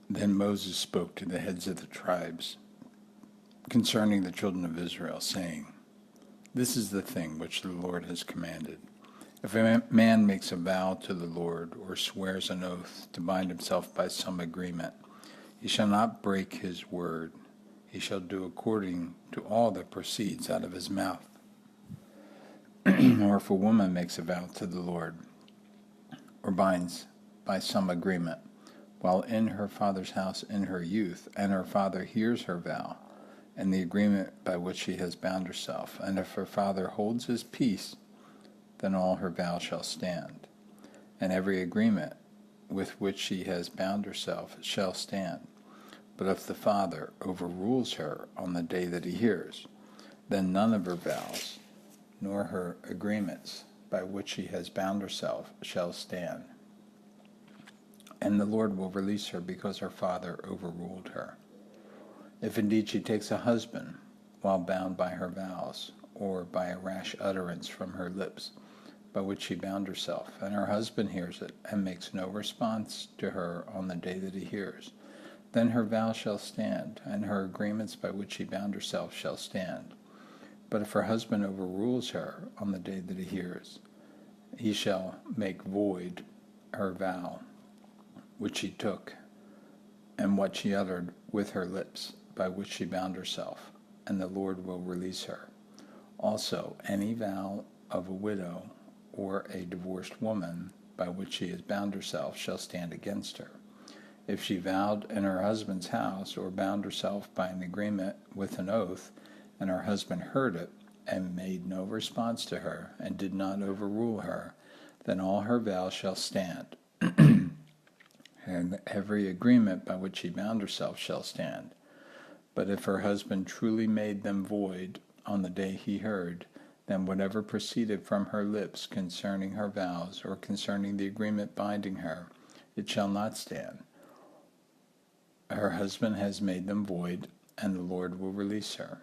Then Moses spoke to the heads of the tribes concerning the children of Israel, saying, This is the thing which the Lord has commanded. If a man makes a vow to the Lord, or swears an oath to bind himself by some agreement, he shall not break his word. He shall do according to all that proceeds out of his mouth. Or if a woman makes a vow to the Lord, or binds by some agreement, while in her father's house in her youth, and her father hears her vow, and the agreement by which she has bound herself, and if her father holds his peace, then all her vow shall stand, and every agreement with which she has bound herself shall stand. But if the father overrules her on the day that he hears, then none of her vows, nor her agreements by which she has bound herself shall stand. And the Lord will release her because her father overruled her. If indeed she takes a husband while bound by her vows, or by a rash utterance from her lips, by which she bound herself, and her husband hears it, and makes no response to her on the day that he hears, then her vow shall stand, and her agreements by which she bound herself shall stand. But if her husband overrules her on the day that he hears, he shall make void her vow which she took, and what she uttered with her lips, by which she bound herself, and the Lord will release her. Also, any vow of a widow or a divorced woman by which she has bound herself shall stand against her. If she vowed in her husband's house, or bound herself by an agreement with an oath, and her husband heard it, and made no response to her, and did not overrule her, then all her vows shall stand, and every agreement by which she bound herself shall stand. But if her husband truly made them void on the day he heard, then whatever proceeded from her lips concerning her vows, or concerning the agreement binding her, it shall not stand. Her husband has made them void, and the Lord will release her.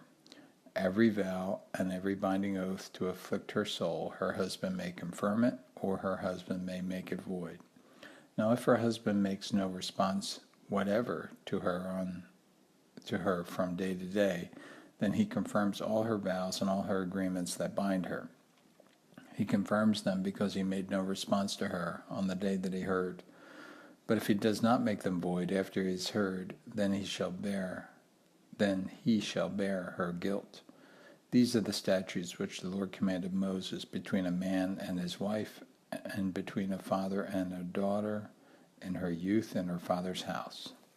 Every vow and every binding oath to afflict her soul, her husband may confirm it, or her husband may make it void. Now if her husband makes no response whatever to her from day to day, then he confirms all her vows and all her agreements that bind her. He confirms them because he made no response to her on the day that he heard. But if he does not make them void after he has heard, then he shall bear her guilt. These are the statutes which the Lord commanded Moses between a man and his wife, and between a father and a daughter in her youth in her father's house.